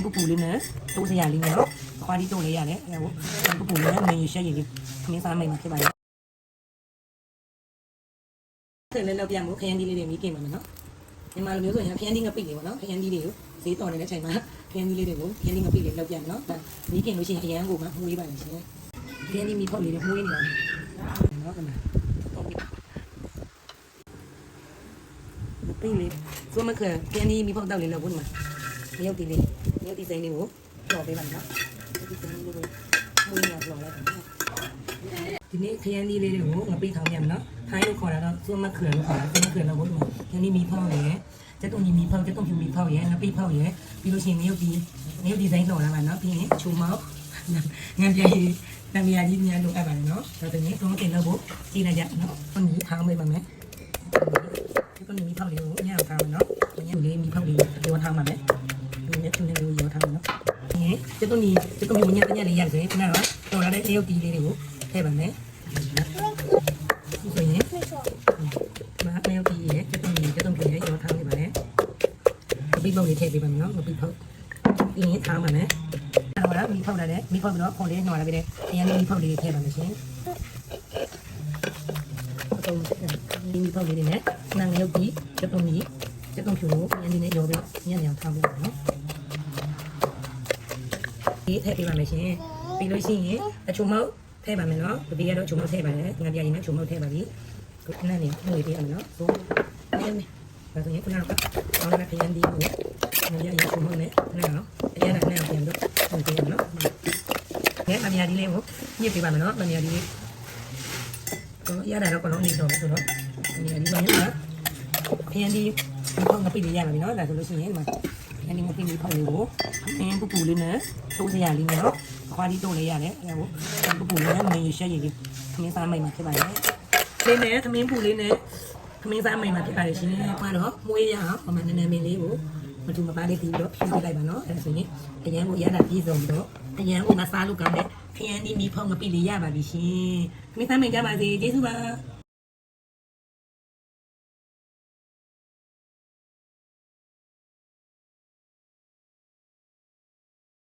ပူပူလေးနဲ့တိုးစရာလေးနဲ့တော့ခွားဒီတိုးလေးရတယ်အဲဒါကိုပူပူလေးနဲ့ငင်ရှက်ရည်လေးခင်းစားမိတ်မှာဖြစ်ပါတယ်ဆက်လက်လောက်ပြမို့ခရမ်းဒီလေးတွေမိခင်ပါမယ်နော်ဒီမှာလိုမျိုးဆိုရင်ခရမ်းဒီငပိလေးပေါ့နော်ခရမ်းဒီလေးကိုဈေးတော်နေတဲ့ချိန်မှာခရမ်းဒီလေးတွေကိုခရမ်းဒီငပိလေးလောက်ပြမယ်နော်ဒါမိခင်လို့ရှိရင်အရန်ကိုမှမှုေးပါလိမ့်ရှင်ခရမ်းဒီမိဖောက်လေးတွေမှုေးနေတာနော်ဒီမှာပိလေးဆိုမှခရမ်းဒီမိဖောက်တောက်လေးလောက်ဘူးဒီမှာရုပ်တီလေးရုပ်တီစိမ်းလေးကိုတော်ပေးပါမယ်နော်ရုပ်တီစိမ်းလေးကိုမှုေးနေတာတော်လိုက်ပါဒီနေ့ခရမ်းဒီလေးတွေကိုငပိထောင်းပြမယ်နော်ထိုင်းလို့ခေါ်တာတော့ဆိုမှခရလို့ခေါ်တာဆိုမှခရလောက်ဘူးဒီမှာခရမ်းဒီမိဖောက်ရဲ့ကျက်တုံညီမိဖောက်ကျက်တုံဖြူမိဖောက်ရဲ့ငပိဖောက်ရဲ့ပြီးလို့ရှိရင်ရုပ်တီစိမ်းတော်လာမှာနော်ပြီးရင်ချုံမောက်ငံပြကြီးတံမြာကြီးများလိုအပ်ပါတယ်နော်ဒါဆိုရင်သုံးတင်လို့ဖို့ကြည့်လိုက်ကြနော်ခုညီထောင်းပေးပါမယ်ဒီကနေ့မိဖောက်လေးကိုညံ့ထားမယ်နော်ညံ့လေးမိဖောက်လေးရောထားမှာပဲဒီနေ့သူနဲ့ရောထားမှာနော်ဒီကျက်တုံညီညံ့လေးရစေခဏတော့တော်လာတဲ့ရုပ်တီလေးတွေကိုထည့်ပါမယ်ဆိုရင်မအယောက်ကြီးရဲ့ကျက်တုံပြည့်ရဲ့ရောထားနေပါလေ။ပြီးပုံလေးထည့်ပေးပါမယ်နော်။ပြီးဖောက်ပြီးရင်ထားပါမယ်။အဲ့တော့မိဖောက်လာတဲ့မိဖောက်ပြီးတော့ခေါ်လေးနှော်လာပြီးတဲ့အရင်မိဖောက်လေးထည့်ပါမယ်ရှင်။တော့မိဖောက်လေးနဲ့နန်းရုပ်ကြီးကျက်တုံဖြူကိုအရင်ဒီနဲ့ရောပြီးညံ့ညံ့ထားဖို့နော်။ဒီထည့်ပေးပါမယ်ရှင်။ပြီးလို့ရှိရင်အချုံမောက်ထည့်ပါမယ်နော်။ဒီကတော့အချုံမောက်ထည့်ပါတယ်။ငါပြရင်လည်းအချုံမောက်ထည့်ပါပြီ။ခုနကနေမှုေးပေးအောင်နော်။ဆိုဒါဆိုရင်ခုနကအောင်းနဲ့ခရမ်းဒီကိုငါရရချုံမနဲ့နော်အရင်ကနဲ့ပြန်တော့ပုံပေးရနော်ငါအမြာဒီလေးကိုညစ်ပေးပါမယ်နော်အမြာဒီလေးကိုရတာတော့ကတော့နေတော့ဆိုတော့အမြာဒီမှာညခရမ်းဒီပေါင်းငပိလေးရပါပြီနော်ဒါဆိုလို့ရှိရင်ဒီမှာခရမ်းဒီငပိလေးပေါင်းလေးကိုပူပူလေးနဲ့တိုးစရာလေးနဲ့ခွားဒီတိုးလေးရတယ်အဲဒါကိုပူပူလေးနဲ့ငင်ရှက်ရည်လေးခင်းစားမိတ်မှာဖြစ်ပါတယ်လေးနဲ့သမင်းပူလေးနဲ့သမင်းစားမိတ်မှာဖြစ်ပါတယ်ရှင်။ဘာတော့မွေးရအောင်ပမာဏနည်းမင်းလေးကိုမတူမပါလေးပြီးတော့ဖြည့်ပေးလိုက်ပါနော်။အဲဒါဆိုရင်အရန်ကိုရတာပြီးဆုံးပြီးတော့အရန်ကိုမစားလို့ကောင်းတဲ့ခရမ်းဒီမီဖောက်ငပိလေးရပါပြီရှင်။သမင်းစားမိတ်ကြပါစေကျေးဇူးပါ။